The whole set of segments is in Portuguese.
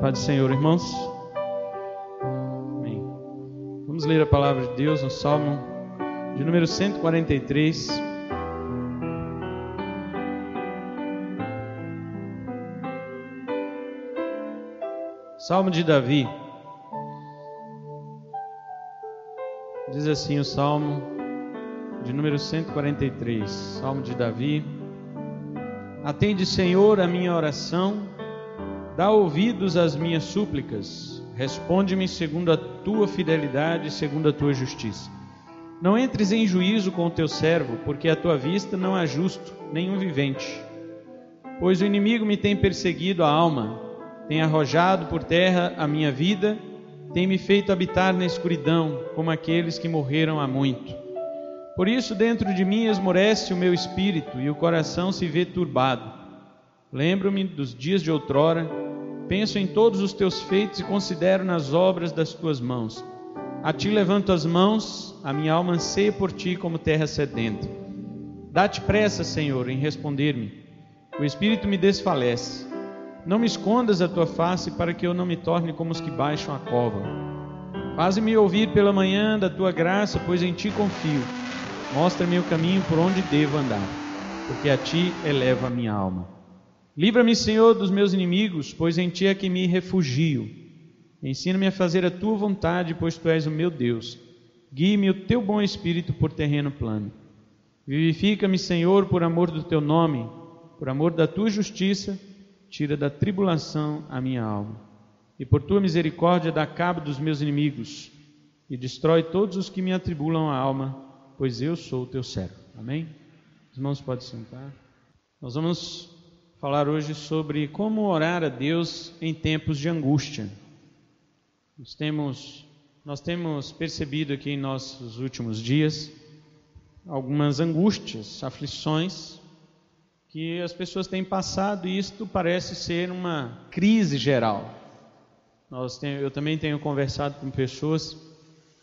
Paz do Senhor, irmãos. Amém. Vamos ler a palavra de Deus no Salmo de número 143. Salmo de Davi. Diz assim o Salmo de número 143. Salmo de Davi. Atende, Senhor, a minha oração. Dá ouvidos às minhas súplicas, responde-me segundo a tua fidelidade e segundo a tua justiça. Não entres em juízo com o teu servo, porque à tua vista não há justo, nenhum vivente. Pois o inimigo me tem perseguido a alma, tem arrojado por terra a minha vida, tem me feito habitar na escuridão, como aqueles que morreram há muito. Por isso dentro de mim esmorece o meu espírito e o coração se vê turbado. Lembro-me dos dias de outrora, penso em todos os teus feitos e considero nas obras das tuas mãos. A ti levanto as mãos, a minha alma anseia por ti como terra sedenta. Dá-te pressa, Senhor, em responder-me. O espírito me desfalece. Não me escondas a tua face para que eu não me torne como os que baixam a cova. Faze-me ouvir pela manhã da tua graça, pois em ti confio. Mostra-me o caminho por onde devo andar, porque a ti elevo a minha alma. Livra-me, Senhor, dos meus inimigos, pois em ti é que me refugio. Ensina-me a fazer a tua vontade, pois tu és o meu Deus. Guie-me o teu bom espírito por terreno plano. Vivifica-me, Senhor, por amor do teu nome, por amor da tua justiça, tira da tribulação a minha alma. E por tua misericórdia dá cabo dos meus inimigos, e destrói todos os que me atribulam a alma, pois eu sou o teu servo. Amém? Os irmãos podem sentar. Nós vamos falar hoje sobre como orar a Deus em tempos de angústia. Nós temos percebido aqui em nossos últimos dias algumas angústias, aflições que as pessoas têm passado, e isto parece ser uma crise geral. Eu também tenho conversado com pessoas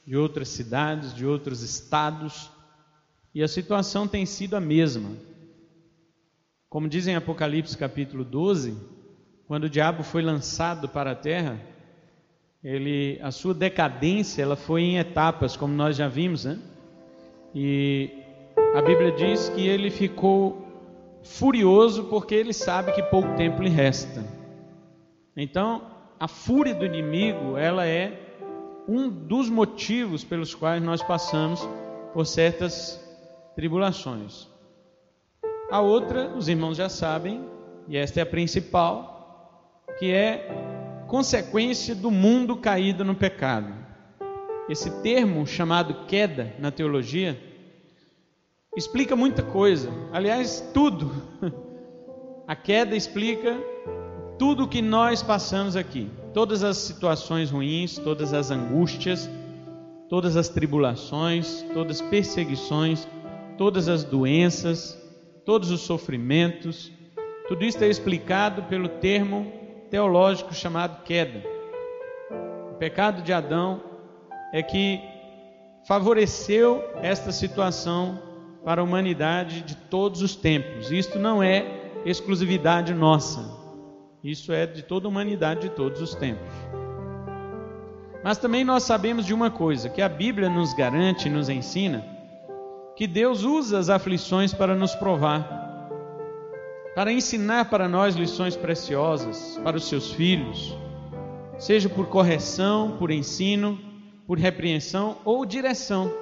de outras cidades, de outros estados, e a situação tem sido a mesma. Como diz em Apocalipse capítulo 12, quando o diabo foi lançado para a terra, a sua decadência ela foi em etapas, como nós já vimos, né? E a Bíblia diz que ele ficou furioso porque ele sabe que pouco tempo lhe resta. Então, a fúria do inimigo, ela é um dos motivos pelos quais nós passamos por certas tribulações. A outra, os irmãos já sabem, e esta é a principal, que é consequência do mundo caído no pecado. Esse termo chamado queda na teologia explica muita coisa, aliás, tudo. A queda explica tudo o que nós passamos aqui, todas as situações ruins, todas as angústias, todas as tribulações, todas as perseguições, todas as doenças, todos os sofrimentos, tudo isso é explicado pelo termo teológico chamado queda. O pecado de Adão é que favoreceu esta situação para a humanidade de todos os tempos. Isto não é exclusividade nossa, isso é de toda a humanidade de todos os tempos. Mas também nós sabemos de uma coisa, que a Bíblia nos garante e nos ensina que Deus usa as aflições para nos provar, para ensinar para nós lições preciosas para os seus filhos, seja por correção, por ensino, por repreensão ou direção.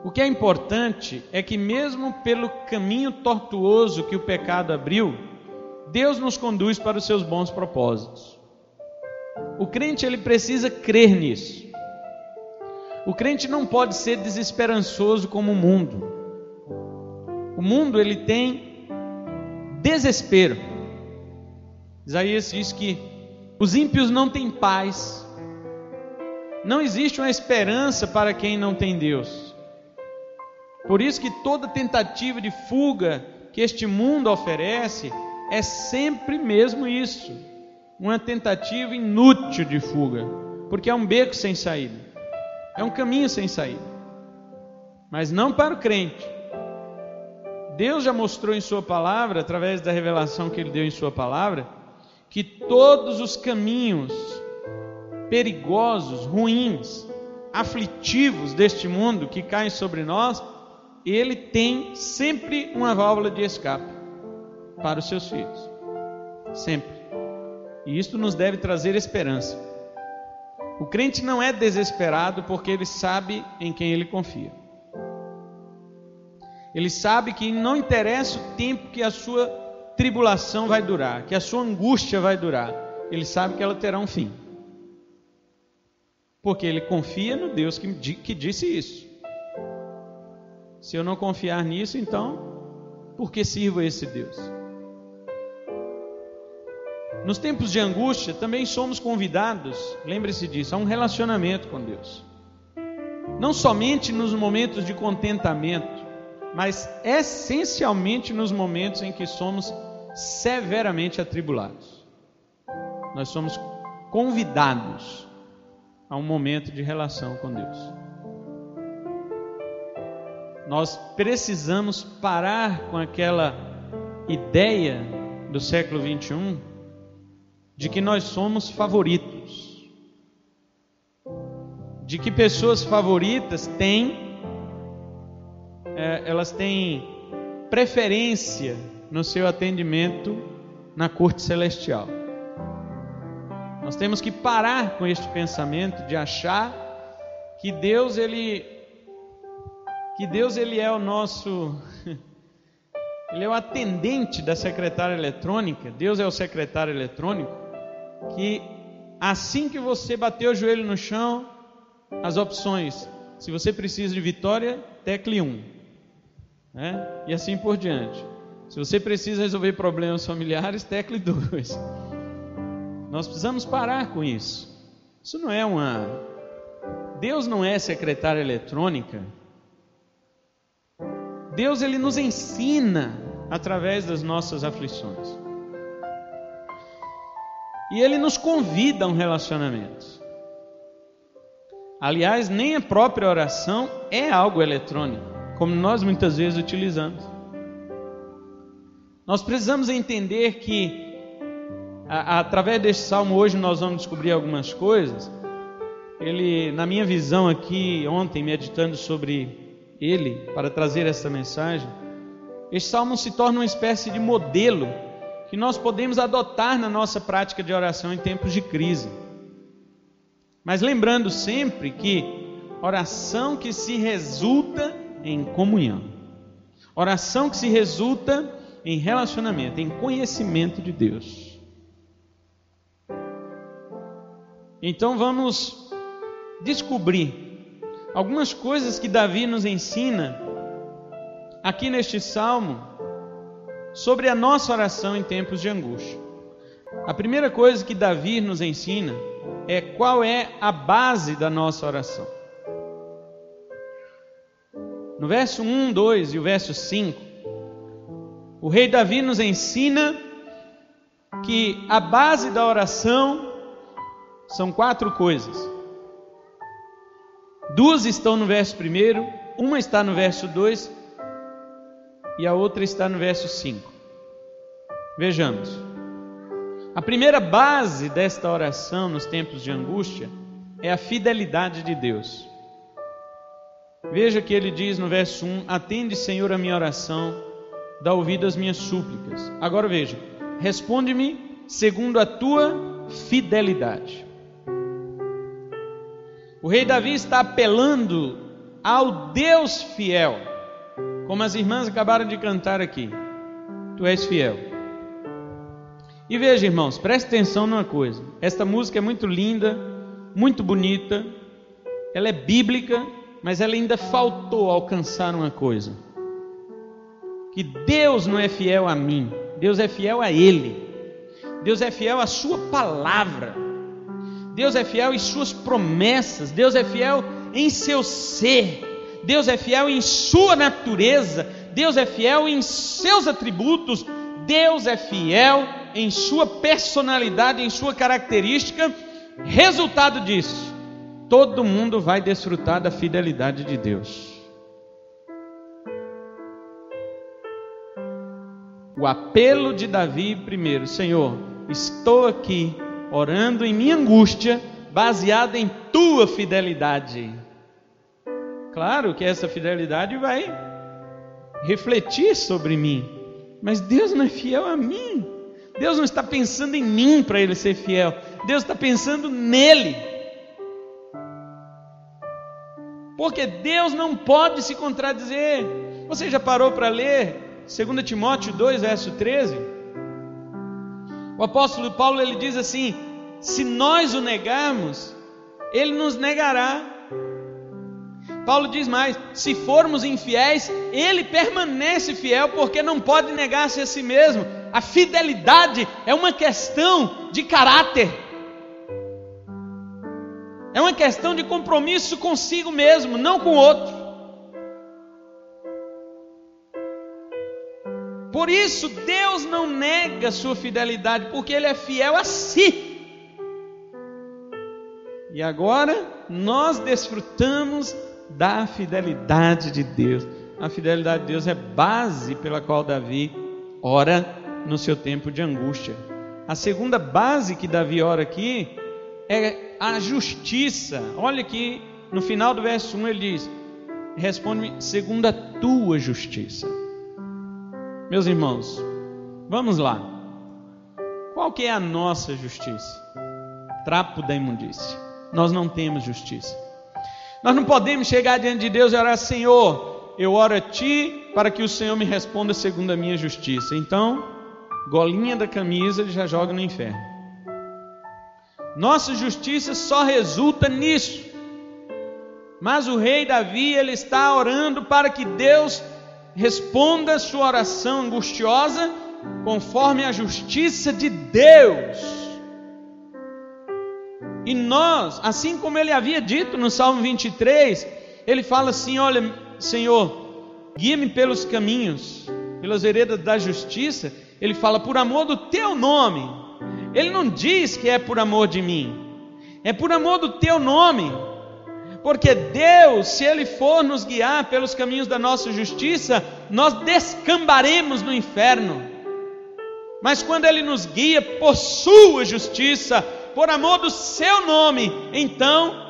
O que é importante é que mesmo pelo caminho tortuoso que o pecado abriu, Deus nos conduz para os seus bons propósitos. O crente ele precisa crer nisso. O crente não pode ser desesperançoso como o mundo. O mundo ele tem desespero. Isaías diz que os ímpios não têm paz. Não existe uma esperança para quem não tem Deus. Por isso que toda tentativa de fuga que este mundo oferece é sempre mesmo isso, uma tentativa inútil de fuga, porque é um beco sem saída. É um caminho sem saída, mas não para o crente. Deus já mostrou em sua palavra, através da revelação que Ele deu em sua palavra, que todos os caminhos perigosos, ruins, aflitivos deste mundo que caem sobre nós, Ele tem sempre uma válvula de escape para os seus filhos. Sempre. E isto nos deve trazer esperança. O crente não é desesperado porque ele sabe em quem ele confia. Ele sabe que não interessa o tempo que a sua tribulação vai durar, que a sua angústia vai durar. Ele sabe que ela terá um fim. Porque ele confia no Deus que disse isso. Se eu não confiar nisso, então, por que sirvo a esse Deus? Nos tempos de angústia, também somos convidados, lembre-se disso, a um relacionamento com Deus. Não somente nos momentos de contentamento, mas essencialmente nos momentos em que somos severamente atribulados. Nós somos convidados a um momento de relação com Deus. Nós precisamos parar com aquela ideia do século 21 de que nós somos favoritos, de que pessoas favoritas elas têm preferência no seu atendimento na corte celestial. Nós temos que parar com este pensamento de achar que Deus ele é o nosso ele é o atendente da secretária eletrônica. Deus é o secretário eletrônico que assim que você bater o joelho no chão, as opções, se você precisa de vitória, tecle 1, né? E assim por diante. Se você precisa resolver problemas familiares, tecle 2. Nós precisamos parar com isso. Isso não é Deus não é secretária eletrônica. Deus ele nos ensina através das nossas aflições. E Ele nos convida a um relacionamento. Aliás, nem a própria oração é algo eletrônico, como nós muitas vezes utilizamos. Nós precisamos entender que, através deste salmo hoje nós vamos descobrir algumas coisas. Ele, na minha visão aqui, ontem, meditando sobre ele, para trazer essa mensagem, este salmo se torna uma espécie de modelo que nós podemos adotar na nossa prática de oração em tempos de crise. Mas lembrando sempre que oração que se resulta em comunhão, oração que se resulta em relacionamento, em conhecimento de Deus. Então vamos descobrir algumas coisas que Davi nos ensina aqui neste salmo sobre a nossa oração em tempos de angústia. A primeira coisa que Davi nos ensina é qual é a base da nossa oração. No verso 1, 2 e o verso 5, o rei Davi nos ensina que a base da oração são 4 coisas. 2 estão no verso 1, uma está no verso 2 e a outra está no verso 5. Vejamos. A primeira base desta oração nos tempos de angústia é a fidelidade de Deus. Veja que ele diz no verso 1: atende, Senhor, a minha oração, dá ouvido às minhas súplicas. Agora veja, responde-me segundo a tua fidelidade. O rei Davi está apelando ao Deus fiel, como as irmãs acabaram de cantar aqui. Tu és fiel. E veja, irmãos, preste atenção numa coisa. Esta música é muito linda, muito bonita, ela é bíblica, mas ela ainda faltou alcançar uma coisa: que Deus não é fiel a mim, Deus é fiel a Ele. Deus é fiel à sua palavra, Deus é fiel em suas promessas, Deus é fiel em seu ser, Deus é fiel em sua natureza, Deus é fiel em seus atributos, Deus é fiel em sua personalidade, em sua característica. Resultado disso, todo mundo vai desfrutar da fidelidade de Deus. O apelo de Davi primeiro: Senhor, estou aqui orando em minha angústia, baseado em tua fidelidade. Claro que essa fidelidade vai refletir sobre mim, mas Deus não é fiel a mim. Deus não está pensando em mim para Ele ser fiel, Deus está pensando nele. Porque Deus não pode se contradizer. Você já parou para ler 2 Timóteo 2, verso 13? O apóstolo Paulo, ele diz assim: se nós o negarmos, Ele nos negará. Paulo diz mais: se formos infiéis, Ele permanece fiel, porque não pode negar-se a si mesmo. A fidelidade é uma questão de caráter, é uma questão de compromisso consigo mesmo, não com o outro. Por isso Deus não nega sua fidelidade, porque Ele é fiel a si. E agora nós desfrutamos da fidelidade de Deus. A fidelidade de Deus é base pela qual Davi ora no seu tempo de angústia. A segunda base que Davi ora aqui é a justiça. Olha aqui no final do verso 1 ele diz: responde-me segundo a tua justiça. Meus irmãos, vamos lá. Qual que é a nossa justiça? Trapo da imundícia. Nós não temos justiça. Nós não podemos chegar diante de Deus e orar: Senhor, eu oro a Ti para que o Senhor me responda segundo a minha justiça. Então, golinha da camisa ele já joga no inferno. Nossa justiça só resulta nisso. Mas o rei Davi, ele está orando para que Deus responda a sua oração angustiosa conforme a justiça de Deus. E nós, assim como ele havia dito no Salmo 23, ele fala assim: olha, Senhor, guia-me pelos caminhos, pelas veredas da justiça. Ele fala: por amor do teu nome. Ele não diz que é por amor de mim, é por amor do teu nome. Porque Deus, se Ele for nos guiar pelos caminhos da nossa justiça, nós descambaremos no inferno. Mas quando Ele nos guia por sua justiça, por amor do seu nome, então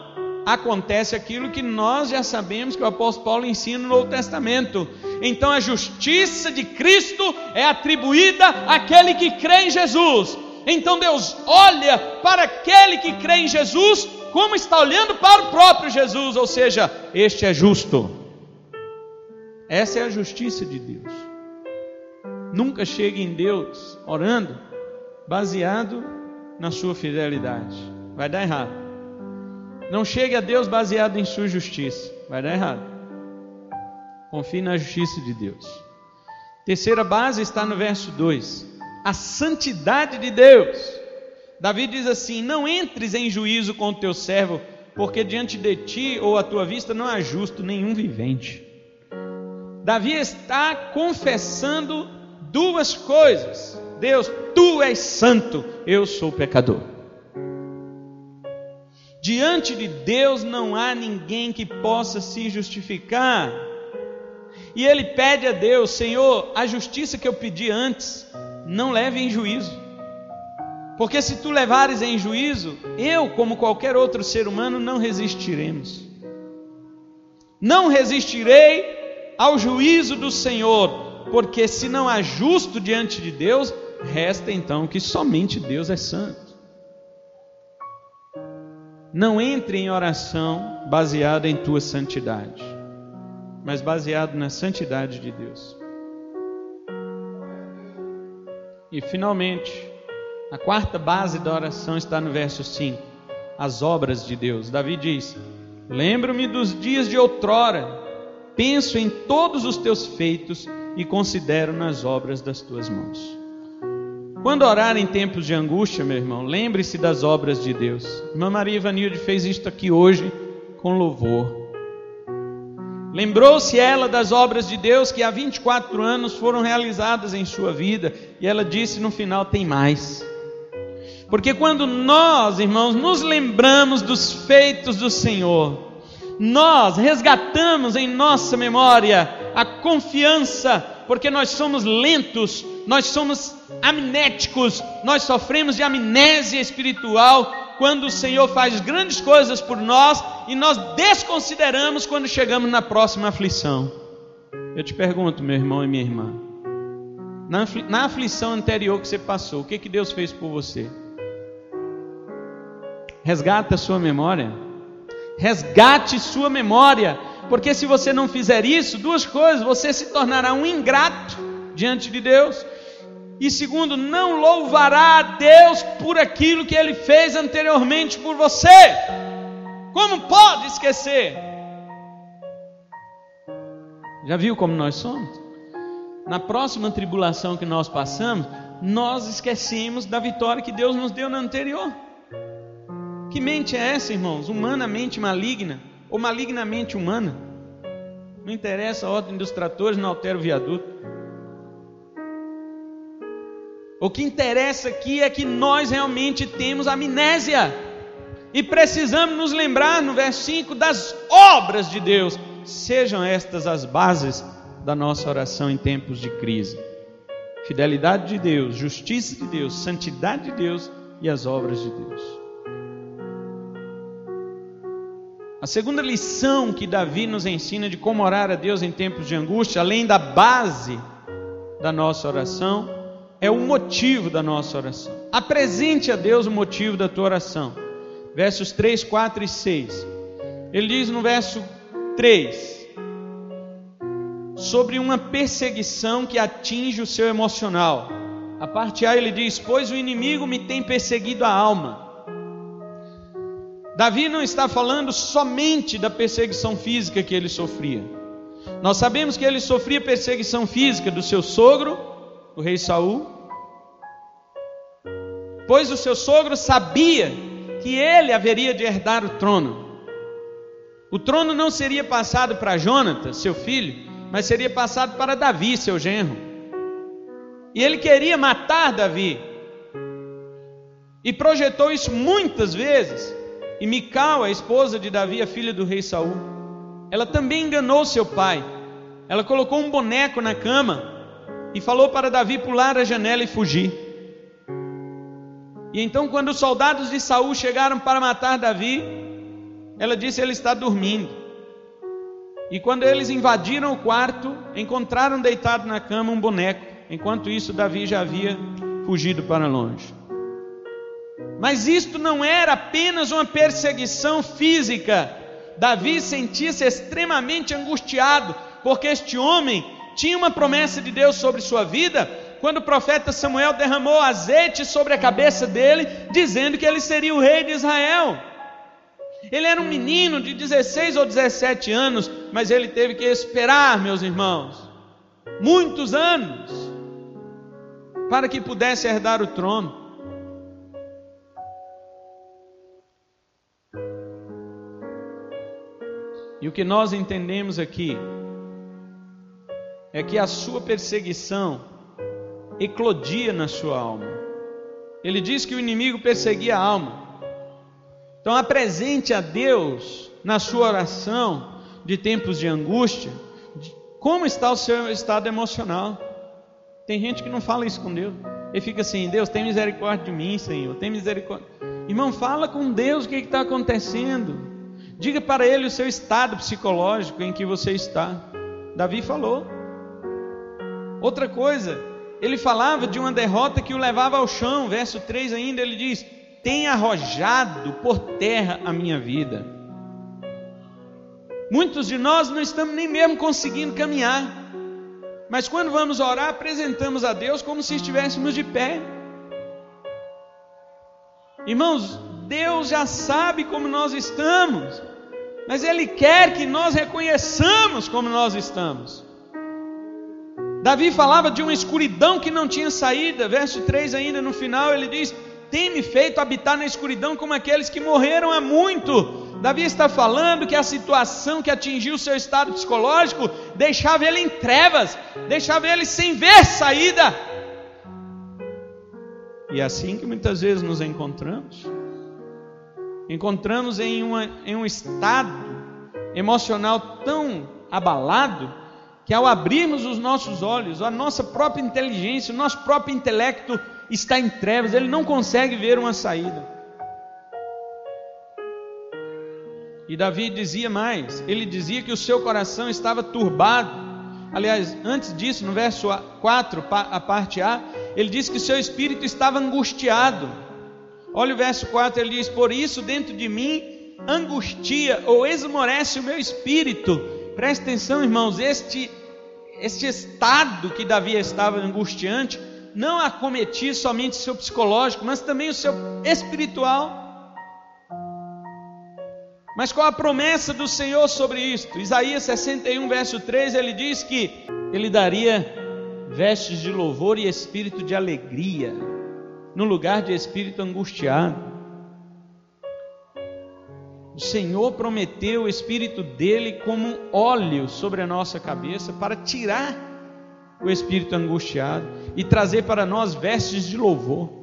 acontece aquilo que nós já sabemos que o apóstolo Paulo ensina no Novo Testamento. Então a justiça de Cristo é atribuída àquele que crê em Jesus. Então Deus olha para aquele que crê em Jesus como está olhando para o próprio Jesus, ou seja, este é justo. Essa é a justiça de Deus. Nunca chegue em Deus orando baseado na sua fidelidade, vai dar errado. Não chegue a Deus baseado em sua justiça, vai dar errado. Confie na justiça de Deus. Terceira base está no verso 2, a santidade de Deus. Davi diz assim: não entres em juízo com o teu servo, porque diante de ti ou à tua vista não há justo nenhum vivente. Davi está confessando duas coisas: Deus, tu és santo, eu sou pecador. Diante de Deus não há ninguém que possa se justificar. E ele pede a Deus: Senhor, a justiça que eu pedi antes, não leve em juízo. Porque se tu levares em juízo, eu, como qualquer outro ser humano, não resistiremos. Não resistirei ao juízo do Senhor, porque se não há justo diante de Deus, resta então que somente Deus é santo. Não entre em oração baseada em tua santidade, mas baseado na santidade de Deus. E finalmente, a quarta base da oração está no verso 5, as obras de Deus. Davi diz: lembro-me dos dias de outrora, penso em todos os teus feitos e considero nas obras das tuas mãos. Quando orar em tempos de angústia, meu irmão, lembre-se das obras de Deus. Irmã Maria Ivanilde fez isto aqui hoje com louvor. Lembrou-se ela das obras de Deus que há 24 anos foram realizadas em sua vida, e ela disse no final: tem mais. Porque quando nós, irmãos, nos lembramos dos feitos do Senhor, nós resgatamos em nossa memória a confiança, porque nós somos lentos nós somos amnéticos, nós sofremos de amnésia espiritual quando o Senhor faz grandes coisas por nós e nós desconsideramos quando chegamos na próxima aflição. Eu te pergunto, meu irmão e minha irmã, na aflição anterior que você passou, o que Deus fez por você? Resgata a sua memória. Resgate sua memória, porque se você não fizer isso, duas coisas: você se tornará um ingrato diante de Deus, e segundo, não louvará a Deus por aquilo que Ele fez anteriormente por você. Como pode esquecer? Já viu como nós somos? Na próxima tribulação que nós passamos, nós esquecemos da vitória que Deus nos deu na anterior. Que mente é essa, irmãos? Humanamente maligna ou malignamente humana? Não interessa a ordem dos tratores, não altera o viaduto. O que interessa aqui é que nós realmente temos amnésia e precisamos nos lembrar, no verso 5, das obras de Deus. Sejam estas as bases da nossa oração em tempos de crise: fidelidade de Deus, justiça de Deus, santidade de Deus e as obras de Deus. A segunda lição que Davi nos ensina de como orar a Deus em tempos de angústia, além da base da nossa oração, é o motivo da nossa oração. Apresente a Deus o motivo da tua oração. Versos 3, 4 e 6. Ele diz no verso 3, sobre uma perseguição que atinge o seu emocional. A parte A ele diz: pois o inimigo me tem perseguido a alma. Davi não está falando somente da perseguição física que ele sofria. Nós sabemos que ele sofria perseguição física do seu sogro, o rei Saul, pois o seu sogro sabia que ele haveria de herdar o trono. O trono não seria passado para Jonatas, seu filho, mas seria passado para Davi, seu genro. E ele queria matar Davi, e projetou isso muitas vezes. E Mical, a esposa de Davi, a filha do rei Saul, ela também enganou seu pai. Ela colocou um boneco na cama e falou para Davi pular a janela e fugir. E então, quando os soldados de Saul chegaram para matar Davi, ela disse: ele está dormindo. E quando eles invadiram o quarto, encontraram deitado na cama um boneco. Enquanto isso, Davi já havia fugido para longe. Mas isto não era apenas uma perseguição física. Davi sentia-se extremamente angustiado, porque este homem tinha uma promessa de Deus sobre sua vida, quando o profeta Samuel derramou azeite sobre a cabeça dele, dizendo que ele seria o rei de Israel. Ele era um menino de 16 ou 17 anos, mas ele teve que esperar, meus irmãos, muitos anos, para que pudesse herdar o trono. E o que nós entendemos aqui é que a sua perseguição eclodia na sua alma. Ele diz que o inimigo perseguia a alma. Então apresente a Deus na sua oração de tempos de angústia como está o seu estado emocional. Tem gente que não fala isso com Deus. Ele fica assim: Deus, tem misericórdia de mim, Senhor, tem misericórdia. Irmão, fala com Deus o que está acontecendo. Diga para Ele o seu estado psicológico em que você está. Davi falou. Outra coisa, ele falava de uma derrota que o levava ao chão. Verso 3 ainda, ele diz: tem arrojado por terra a minha vida. Muitos de nós não estamos nem mesmo conseguindo caminhar, mas quando vamos orar, apresentamos a Deus como se estivéssemos de pé. Irmãos, Deus já sabe como nós estamos, mas Ele quer que nós reconheçamos como nós estamos. Davi falava de uma escuridão que não tinha saída. Verso 3 ainda no final ele diz: tem-me feito habitar na escuridão como aqueles que morreram há muito. Davi está falando que a situação que atingiu o seu estado psicológico deixava ele em trevas, deixava ele sem ver saída. E é assim que muitas vezes nos encontramos em um estado emocional tão abalado que ao abrirmos os nossos olhos, a nossa própria inteligência, o nosso próprio intelecto está em trevas, ele não consegue ver uma saída. E Davi dizia mais, ele dizia que o seu coração estava turbado. Aliás, antes disso, no verso 4, a parte A, ele diz que o seu espírito estava angustiado. Olha o verso 4, ele diz: por isso dentro de mim angustia ou esmorece o meu espírito. Preste atenção, irmãos, este estado que Davi estava angustiante, não acometia somente o seu psicológico, mas também o seu espiritual. Mas qual a promessa do Senhor sobre isto? Isaías 61, verso 3, ele diz que ele daria vestes de louvor e espírito de alegria, no lugar de espírito angustiado. O Senhor prometeu o espírito dele como um óleo sobre a nossa cabeça, para tirar o espírito angustiado e trazer para nós vestes de louvor.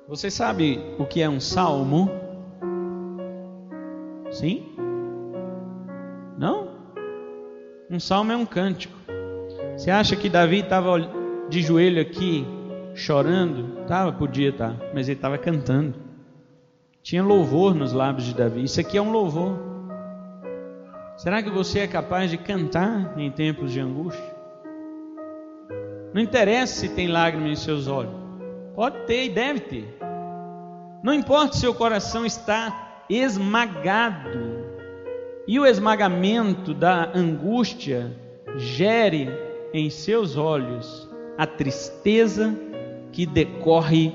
Você sabe o que é um salmo? Sim? Não? Um salmo é um cântico. Você acha que Davi estava de joelho aqui, chorando? Podia estar, mas ele estava cantando. Tinha louvor nos lábios de Davi. Isso aqui é um louvor. Será que você é capaz de cantar em tempos de angústia? Não interessa se tem lágrimas em seus olhos. Pode ter e deve ter. Não importa se o coração está esmagado. E o esmagamento da angústia gere em seus olhos a tristeza que decorre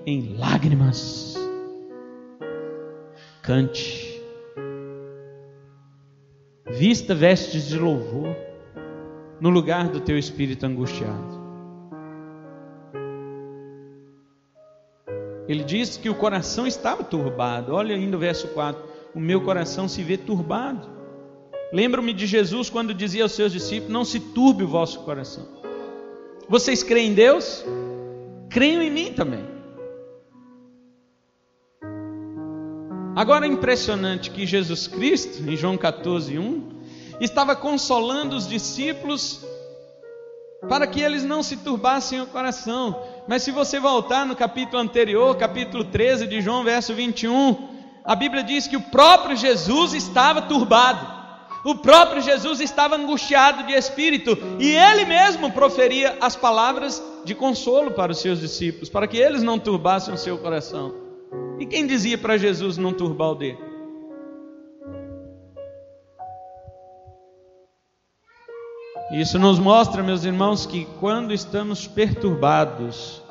em lágrimas. Cante. Vista vestes de louvor no lugar do teu espírito angustiado. Ele diz que o coração estava turbado. Olha ainda o verso 4. O meu coração se vê turbado. Lembro-me de Jesus quando dizia aos seus discípulos: não se turbe o vosso coração. Vocês creem em Deus? Creiam em mim também. Agora é impressionante que Jesus Cristo, em João 14:1, estava consolando os discípulos para que eles não se turbassem o coração. Mas se você voltar no capítulo anterior, capítulo 13 de João, verso 21, a Bíblia diz que o próprio Jesus estava turbado, o próprio Jesus estava angustiado de espírito, e ele mesmo proferia as palavras de consolo para os seus discípulos, para que eles não turbassem o seu coração. E quem dizia para Jesus não turbar o dele? Isso nos mostra, meus irmãos, que quando estamos perturbados,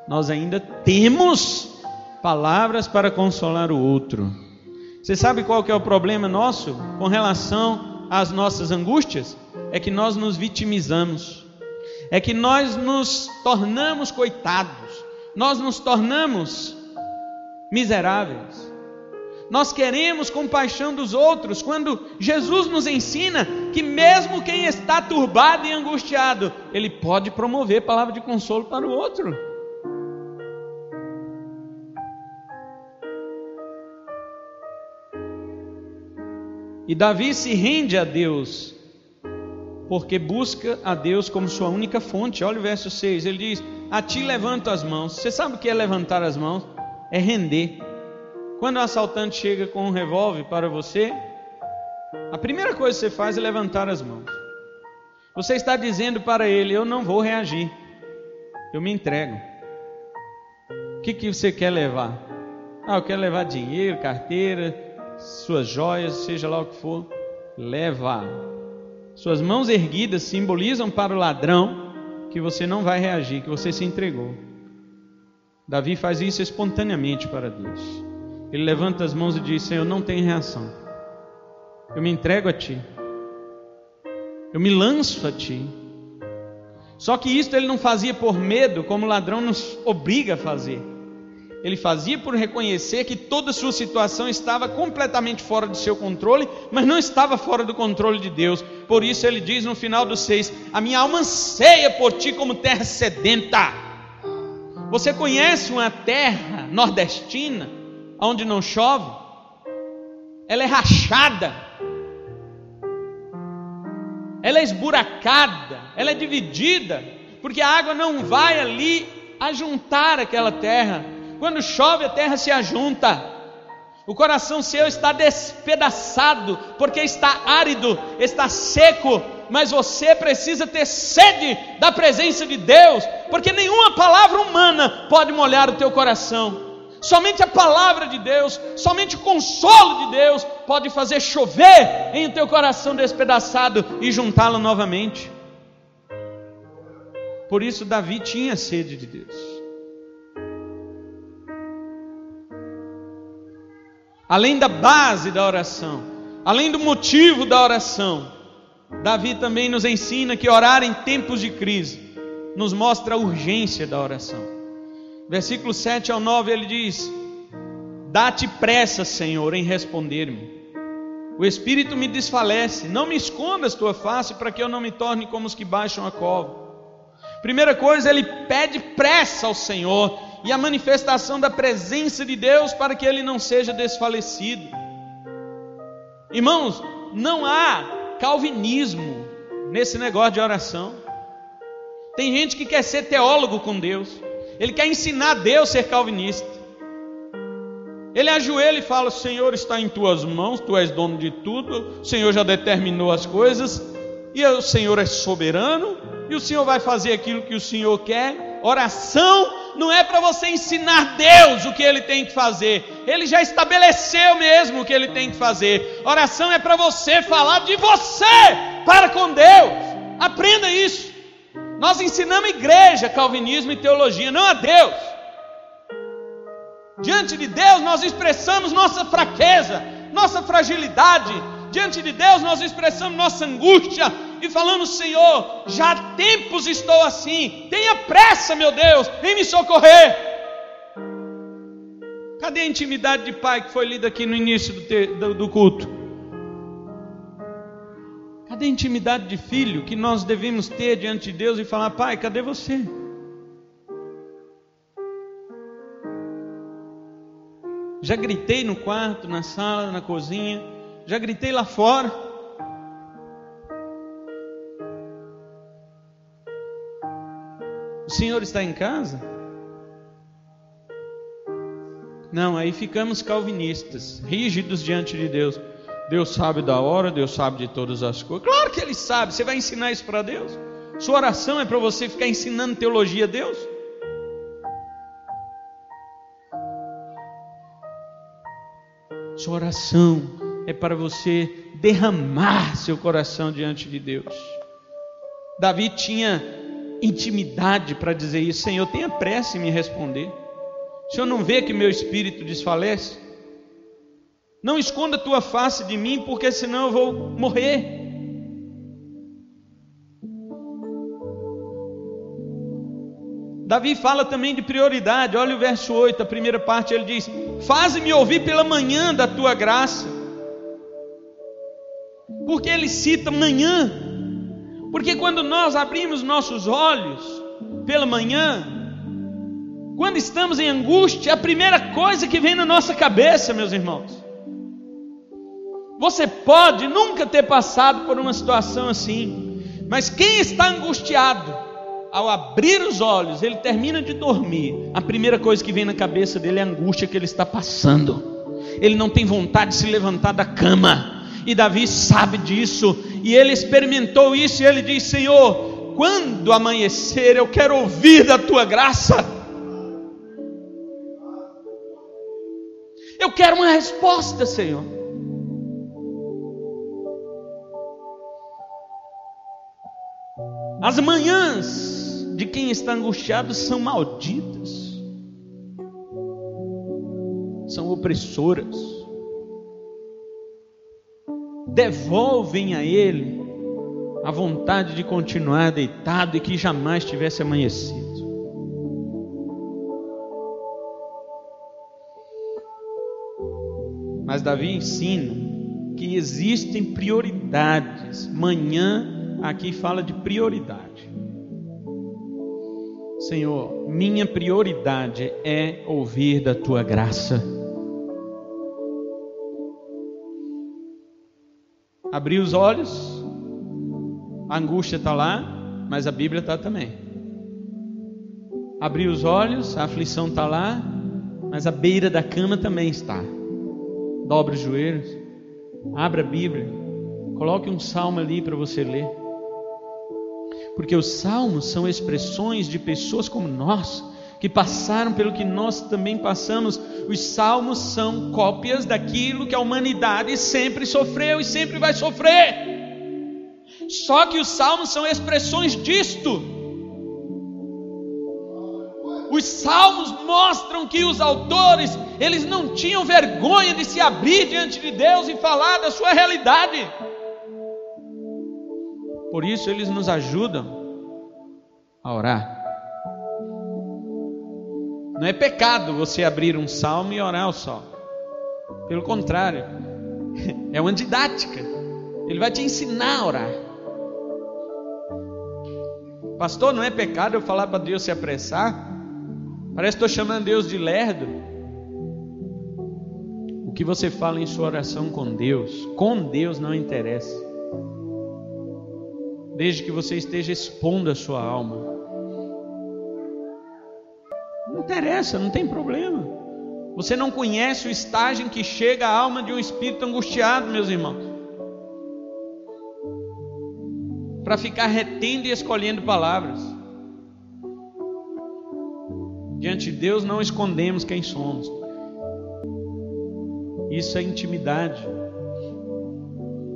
nós ainda temos palavras para consolar o outro. Você sabe qual que é o problema nosso com relação às nossas angústias? É que nós nos vitimizamos, é que nós nos tornamos coitados, nós nos tornamos miseráveis. Nós queremos compaixão dos outros, quando Jesus nos ensina que mesmo quem está turbado e angustiado, ele pode promover palavra de consolo para o outro. E Davi se rende a Deus, porque busca a Deus como sua única fonte. Olha o verso 6, ele diz: a ti levanto as mãos. Você sabe o que é levantar as mãos? É render. Quando o assaltante chega com um revólver para você, a primeira coisa que você faz é levantar as mãos. Você está dizendo para ele: eu não vou reagir, eu me entrego. O que você quer levar? Eu quero levar dinheiro, carteira, suas joias, seja lá o que for. Leva. Suas mãos erguidas simbolizam para o ladrão que você não vai reagir, que você se entregou. Davi faz isso espontaneamente para Deus. Ele levanta as mãos e diz: Senhor, não tem reação, eu me entrego a Ti, eu me lanço a Ti. Só que isso ele não fazia por medo, como o ladrão nos obriga a fazer. Ele fazia por reconhecer que toda a sua situação estava completamente fora do seu controle, mas não estava fora do controle de Deus. Por isso ele diz no final do 6: a minha alma anseia por Ti como terra sedenta. Você conhece uma terra nordestina onde não chove? ela é rachada, ela é esburacada, ela é dividida, porque a água não vai ali ajuntar aquela terra. Quando chove, a terra se ajunta. O coração seu está despedaçado, porque está árido, está seco, mas você precisa ter sede da presença de Deus, porque nenhuma palavra humana pode molhar o teu coração. Somente a palavra de Deus, somente o consolo de Deus pode fazer chover em o teu coração despedaçado e juntá-lo novamente. Por isso Davi tinha sede de Deus. Além da base da oração, além do motivo da oração, Davi também nos ensina que orar em tempos de crise nos mostra a urgência da oração. Versículo 7 ao 9 ele diz: dá-te pressa, Senhor, em responder-me. O espírito me desfalece, não me escondas tua face para que eu não me torne como os que baixam a cova. Primeira coisa, ele pede pressa ao Senhor e a manifestação da presença de Deus para que ele não seja desfalecido. Irmãos, não há calvinismo nesse negócio de oração. Tem gente que quer ser teólogo com Deus, ele quer ensinar Deus a ser calvinista. Ele ajoelha e fala: o Senhor está em tuas mãos, tu és dono de tudo, o Senhor já determinou as coisas, e o Senhor é soberano, e o Senhor vai fazer aquilo que o Senhor quer. Oração não é para você ensinar Deus o que Ele tem que fazer, Ele já estabeleceu mesmo o que Ele tem que fazer. Oração é para você falar de você para com Deus. Aprenda isso. Nós ensinamos igreja, calvinismo e teologia, não a Deus. Diante de Deus nós expressamos nossa fraqueza, nossa fragilidade. Diante de Deus nós expressamos nossa angústia e falamos: Senhor, já há tempos estou assim, tenha pressa, meu Deus, em me socorrer. Cadê a intimidade de pai que foi lida aqui no início do culto? Cadê a intimidade de filho que nós devemos ter diante de Deus e falar: Pai, cadê você? Já gritei no quarto, na sala, na cozinha, já gritei lá fora. O Senhor está em casa? Não, aí ficamos calvinistas, rígidos diante de Deus. Deus sabe da hora, Deus sabe de todas as coisas. Claro que Ele sabe. Você vai ensinar isso para Deus? Sua oração é para você ficar ensinando teologia a Deus? Sua oração é para você derramar seu coração diante de Deus. Davi tinha intimidade para dizer isso: Senhor, tenha pressa em me responder. O Senhor não vê que meu espírito desfalece? Não esconda a tua face de mim, porque senão eu vou morrer. Davi fala também de prioridade. Olha o verso 8, a primeira parte, ele diz: faze-me ouvir pela manhã da tua graça. Por que ele cita manhã? Porque quando nós abrimos nossos olhos pela manhã, quando estamos em angústia, a primeira coisa que vem na nossa cabeça, meus irmãos, você pode nunca ter passado por uma situação assim, mas quem está angustiado, ao abrir os olhos, ele termina de dormir, a primeira coisa que vem na cabeça dele é a angústia que ele está passando. Ele não tem vontade de se levantar da cama, e Davi sabe disso, e ele experimentou isso, e ele diz: Senhor, quando amanhecer eu quero ouvir da tua graça, eu quero uma resposta, Senhor. As manhãs de quem está angustiado são malditas, são opressoras, devolvem a ele a vontade de continuar deitado e que jamais tivesse amanhecido. Mas Davi ensina que existem prioridades. Manhã aqui fala de prioridade. Senhor, minha prioridade é ouvir da tua graça. Abrir os olhos, a angústia está lá, mas a Bíblia está também. Abrir os olhos, a aflição está lá, mas a beira da cama também está. Dobre os joelhos, abra a Bíblia, coloque um salmo ali para você ler. Porque os salmos são expressões de pessoas como nós, que passaram pelo que nós também passamos. Os salmos são cópias daquilo que a humanidade sempre sofreu e sempre vai sofrer. Só que os salmos são expressões disto. Os salmos mostram que os autores, eles não tinham vergonha de se abrir diante de Deus e falar da sua realidade. Por isso eles nos ajudam a orar. Não é pecado você abrir um salmo e orar o salmo. Pelo contrário, é uma didática. Ele vai te ensinar a orar. Pastor, não é pecado eu falar para Deus se apressar? Parece que estou chamando Deus de lerdo. O que você fala em sua oração com Deus não interessa. Desde que você esteja expondo a sua alma. Não interessa, não tem problema. Você não conhece o estágio em que chega a alma de um espírito angustiado, meus irmãos, para ficar retendo e escolhendo palavras. Diante de Deus não escondemos quem somos. Isso é intimidade.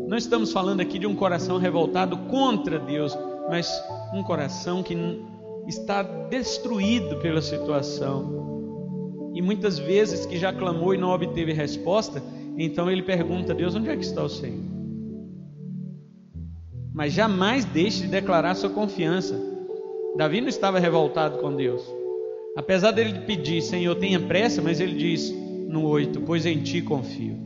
Não estamos falando aqui de um coração revoltado contra Deus, mas um coração que está destruído pela situação. E muitas vezes que já clamou e não obteve resposta, então ele pergunta a Deus: onde é que está o Senhor? Mas jamais deixe de declarar sua confiança. Davi não estava revoltado com Deus. Apesar dele pedir: Senhor, tenha pressa, mas ele diz no 8: pois em ti confio.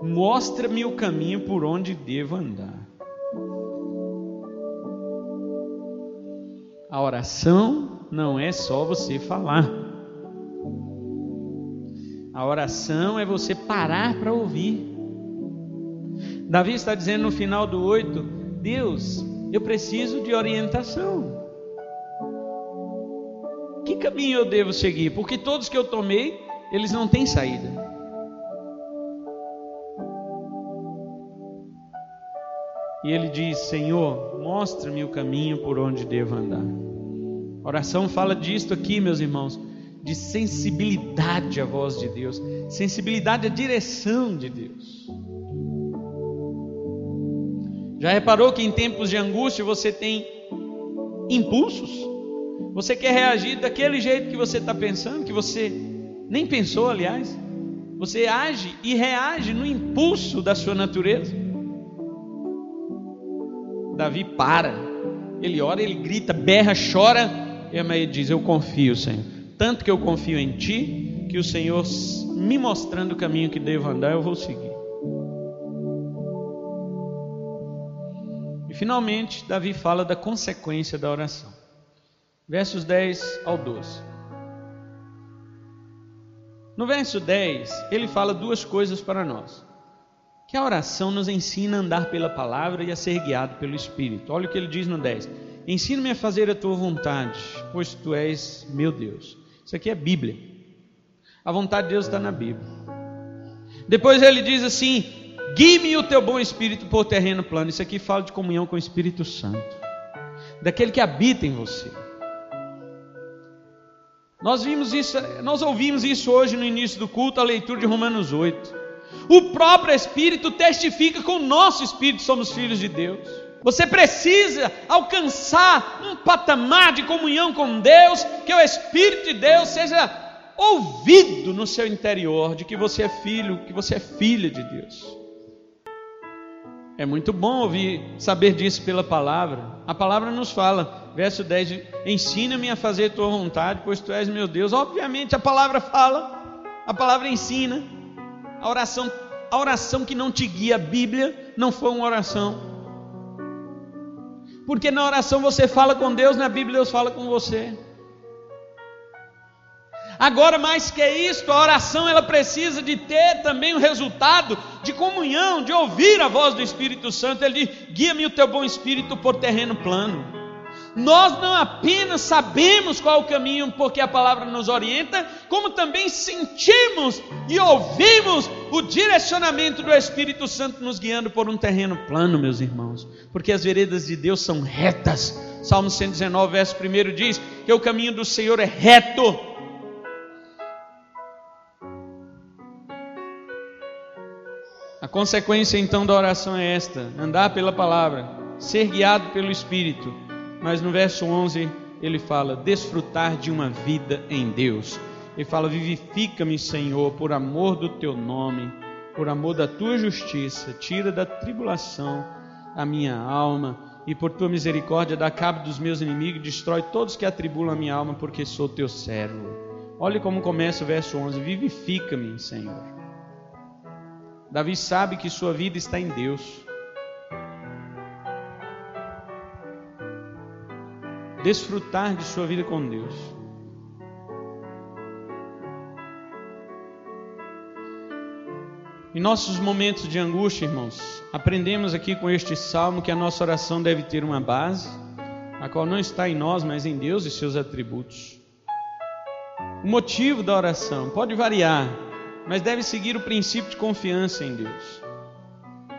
Mostra-me o caminho por onde devo andar. A oração não é só você falar. A oração é você parar para ouvir. Davi está dizendo no final do 8: Deus, eu preciso de orientação. Que caminho eu devo seguir? Porque todos que eu tomei, eles não têm saída. E ele diz: Senhor, mostra-me o caminho por onde devo andar. A oração fala disto aqui, meus irmãos, de sensibilidade à voz de Deus, sensibilidade à direção de Deus. Já reparou que em tempos de angústia você tem impulsos? Você quer reagir daquele jeito que você está pensando, que você nem pensou, aliás. Você age e reage no impulso da sua natureza. Davi para, ele ora, ele grita, berra, chora, e aí ele diz: eu confio, Senhor, tanto que eu confio em ti, que o Senhor me mostrando o caminho que devo andar, eu vou seguir. E finalmente Davi fala da consequência da oração, versos 10 ao 12. No verso 10 ele fala duas coisas para nós: que a oração nos ensina a andar pela palavra e a ser guiado pelo Espírito. Olha o que ele diz no 10: ensina-me a fazer a tua vontade, pois tu és meu Deus. Isso aqui é Bíblia. A vontade de Deus está na Bíblia. Depois ele diz assim: guie-me o teu bom Espírito por terreno plano. Isso aqui fala de comunhão com o Espírito Santo, daquele que habita em você. Nós ouvimos isso hoje no início do culto, a leitura de Romanos 8. O próprio Espírito testifica com o nosso Espírito, somos filhos de Deus. Você precisa alcançar um patamar de comunhão com Deus, que o Espírito de Deus seja ouvido no seu interior, de que você é filho, que você é filha de Deus. É muito bom saber disso pela palavra. A palavra nos fala, verso 10, ensina-me a fazer a tua vontade, pois tu és meu Deus. Obviamente a palavra fala, a palavra ensina. A oração que não te guia, a Bíblia, não foi uma oração. Porque na oração você fala com Deus, na Bíblia Deus fala com você. Agora, mais que isto, a oração ela precisa de ter também o resultado de comunhão, de ouvir a voz do Espírito Santo. Ele diz: guia-me o teu bom Espírito por terreno plano. Nós não apenas sabemos qual o caminho porque a palavra nos orienta, como também sentimos e ouvimos o direcionamento do Espírito Santo nos guiando por um terreno plano, meus irmãos, porque as veredas de Deus são retas. Salmo 119, verso 1 diz que o caminho do Senhor é reto. A consequência então da oração é esta: andar pela palavra, ser guiado pelo Espírito. Mas no verso 11 ele fala: desfrutar de uma vida em Deus. Ele fala: vivifica-me, Senhor, por amor do teu nome, por amor da tua justiça, tira da tribulação a minha alma, e por tua misericórdia dá cabo dos meus inimigos, destrói todos que atribulam a minha alma, porque sou teu servo. Olhe como começa o verso 11: vivifica-me, Senhor. Davi sabe que sua vida está em Deus. Desfrutar de sua vida com Deus. Em nossos momentos de angústia, irmãos, aprendemos aqui com este salmo que a nossa oração deve ter uma base, a qual não está em nós, mas em Deus e seus atributos. O motivo da oração pode variar, mas deve seguir o princípio de confiança em Deus.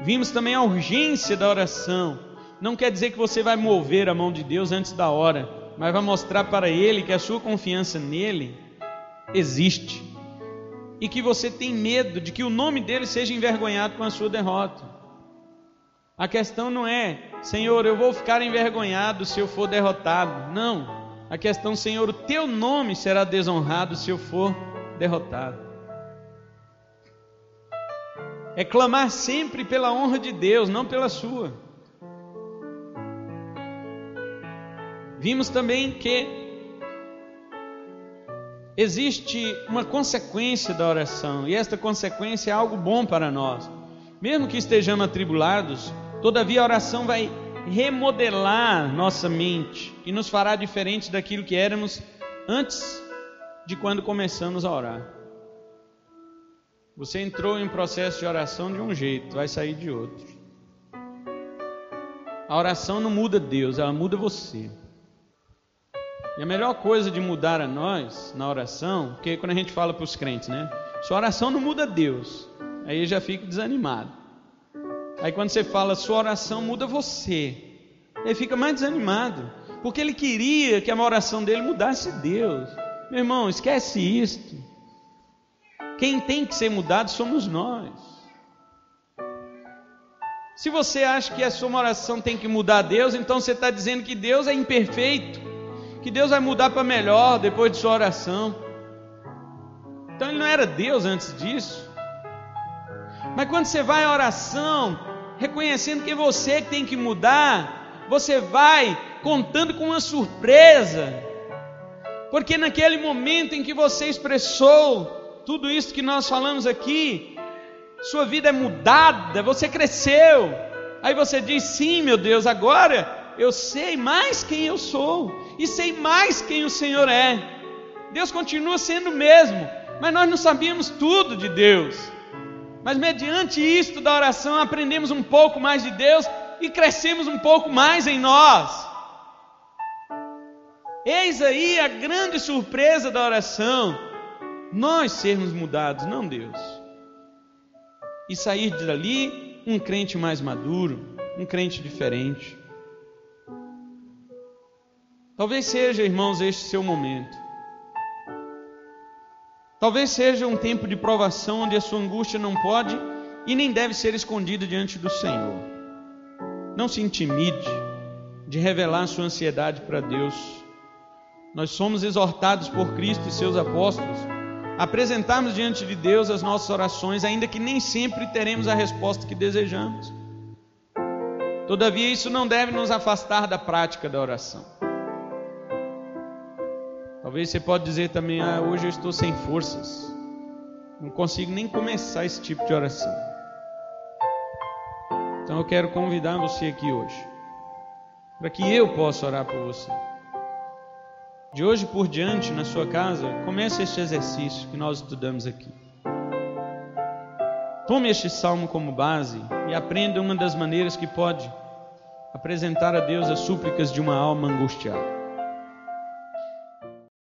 Vimos também a urgência da oração. Não quer dizer que você vai mover a mão de Deus antes da hora, mas vai mostrar para Ele que a sua confiança nele existe e que você tem medo de que o nome dele seja envergonhado com a sua derrota. A questão não é: Senhor, eu vou ficar envergonhado se eu for derrotado. Não. A questão: Senhor, o teu nome será desonrado se eu for derrotado. É clamar sempre pela honra de Deus, não pela sua. Vimos também que existe uma consequência da oração, e esta consequência é algo bom para nós. Mesmo que estejamos atribulados, todavia a oração vai remodelar nossa mente e nos fará diferente daquilo que éramos antes de quando começamos a orar. Você entrou em um processo de oração de um jeito, vai sair de outro. A oração não muda Deus, ela muda você. E a melhor coisa de mudar a nós na oração, porque quando a gente fala para os crentes, né? Sua oração não muda Deus, aí eu já fico desanimado. Aí quando você fala, sua oração muda você, ele fica mais desanimado, porque ele queria que a oração dele mudasse Deus. Meu irmão, esquece isto. Quem tem que ser mudado somos nós. Se você acha que a sua oração tem que mudar Deus, então você está dizendo que Deus é imperfeito, que Deus vai mudar para melhor depois de sua oração. Então ele não era Deus antes disso. Mas quando você vai à oração, reconhecendo que é você que tem que mudar, você vai contando com uma surpresa, porque naquele momento em que você expressou tudo isso que nós falamos aqui, sua vida é mudada, você cresceu. Aí você diz: sim, meu Deus, agora eu sei mais quem eu sou e sei mais quem o Senhor é. Deus continua sendo o mesmo, mas nós não sabíamos tudo de Deus. Mas mediante isto da oração aprendemos um pouco mais de Deus e crescemos um pouco mais em nós. Eis aí a grande surpresa da oração: nós sermos mudados, não Deus. E sair dali um crente mais maduro, um crente diferente. Talvez seja, irmãos, este seu momento. Talvez seja um tempo de provação onde a sua angústia não pode e nem deve ser escondida diante do Senhor. Não se intimide de revelar sua ansiedade para Deus. Nós somos exortados por Cristo e seus apóstolos a apresentarmos diante de Deus as nossas orações, ainda que nem sempre teremos a resposta que desejamos. Todavia, isso não deve nos afastar da prática da oração. Talvez você pode dizer também: hoje eu estou sem forças, não consigo nem começar esse tipo de oração. Então eu quero convidar você aqui hoje, para que eu possa orar por você. De hoje por diante, na sua casa, comece este exercício que nós estudamos aqui. Tome este salmo como base e aprenda uma das maneiras que pode apresentar a Deus as súplicas de uma alma angustiada.